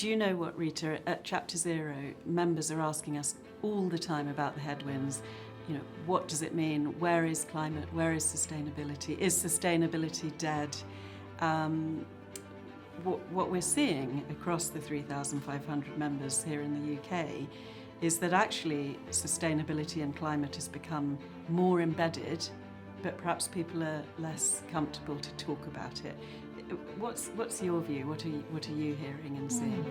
Do you know what, Rita? At Chapter Zero, members are asking us all the time about the headwinds. You know, what does it mean? Where is climate? Where is sustainability? Is sustainability dead? What we're seeing across the 3,500 members here in the UK is that actually sustainability and climate has become more embedded, but perhaps people are less comfortable to talk about it. What's your view? What are you hearing and seeing?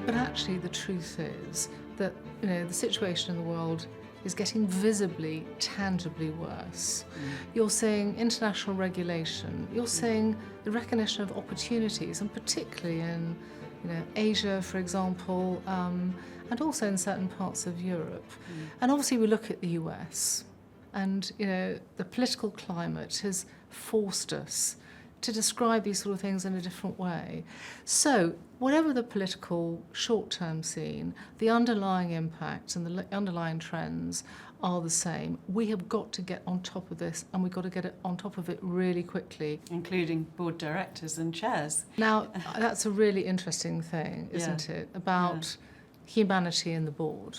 But actually the truth is that, you know, the situation in the world is getting visibly, tangibly worse. You're seeing international regulation, you're seeing the recognition of opportunities, and particularly in, you know, Asia, for example, and also in certain parts of Europe. And obviously we look at the US, and, you know, the political climate has forced us to describe these sort of things in a different way. So whatever the political short-term scene, the underlying impacts and the underlying trends are the same. We have got to get on top of this, and we've got to get on top of it really quickly. Including board directors and chairs. Now, that's a really interesting thing, isn't it, about humanity in the board.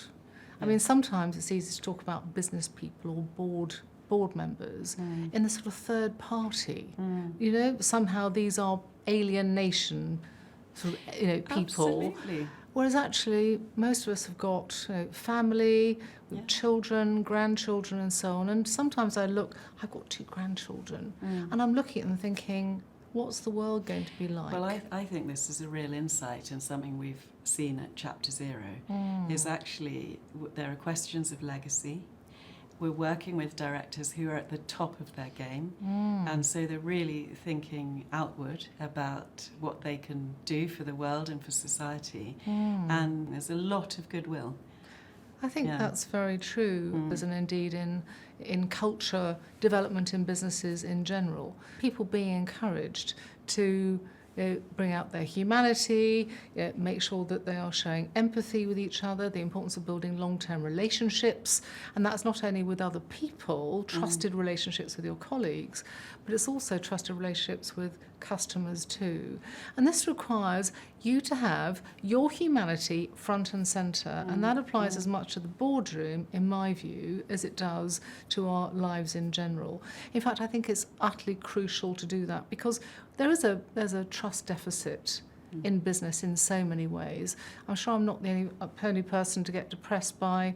I mean, sometimes it's easy to talk about business people or board members in the sort of third party. You know, somehow these are alien nation sort of, you know, people. Absolutely. Whereas actually most of us have got, you know, family, with children, grandchildren and so on. And sometimes I've got 2 grandchildren, and I'm looking at them thinking, what's the world going to be like? Well, I think this is a real insight, and something we've seen at Chapter Zero is actually there are questions of legacy. We're working with directors who are at the top of their game, and so they're really thinking outward about what they can do for the world and for society, and there's a lot of goodwill. I think that's very true, as and indeed in culture development in businesses in general. People being encouraged to, you know, bring out their humanity, you know, make sure that they are showing empathy with each other, the importance of building long-term relationships, and that's not only with other people, trusted relationships with your colleagues, but it's also trusted relationships with customers too. And this requires you to have your humanity front and centre, and that applies as much to the boardroom, in my view, as it does to our lives in general. In fact, I think it's utterly crucial to do that, because there's a trust deficit in business in so many ways. I'm sure I'm not the only person to get depressed by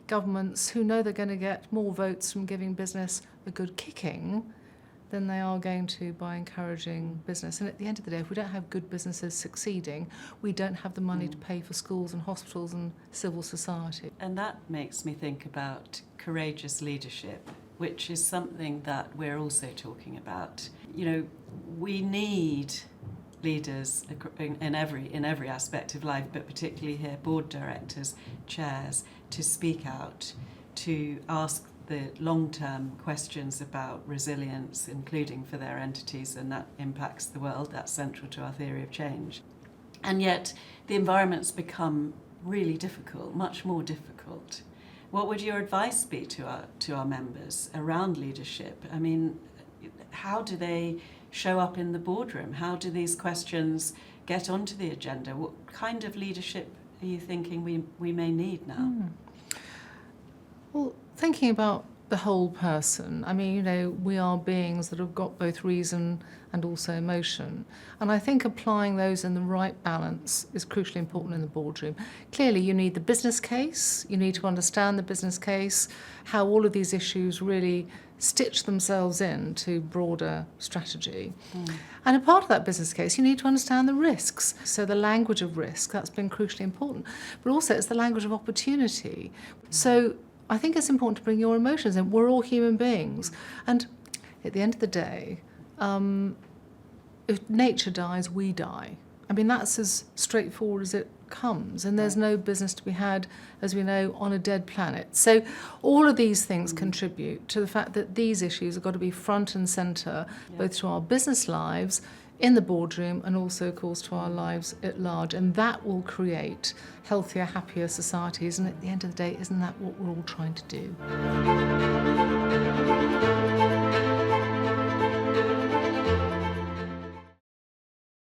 governments who know they're going to get more votes from giving business a good kicking than they are going to by encouraging business. And at the end of the day, if we don't have good businesses succeeding, we don't have the money to pay for schools and hospitals and civil society. And that makes me think about courageous leadership, which is something that we're also talking about. You know, we need leaders in every aspect of life, but particularly here, board directors, chairs, to speak out, to ask the long-term questions about resilience, including for their entities, and that impacts the world. That's central to our theory of change. And yet the environment's become really difficult, much more difficult. What would your advice be to our members around leadership? I mean, how do they show up in the boardroom? How do these questions get onto the agenda? What kind of leadership are you thinking we may need now? Well, thinking about the whole person, I mean, you know, we are beings that have got both reason and also emotion. And I think applying those in the right balance is crucially important in the boardroom. Clearly, you need the business case, you need to understand the business case, how all of these issues really stitch themselves into broader strategy. And a part of that business case, you need to understand the risks. So the language of risk, that's been crucially important. But also it's the language of opportunity. So I think it's important to bring your emotions in. We're all human beings. And at the end of the day, if nature dies, we die. I mean, that's as straightforward as it comes. And there's no business to be had, as we know, on a dead planet. So all of these things contribute to the fact that these issues have got to be front and centre, both to our business lives, in the boardroom, and also, of course, to our lives at large. And that will create healthier, happier societies. And at the end of the day, isn't that what we're all trying to do?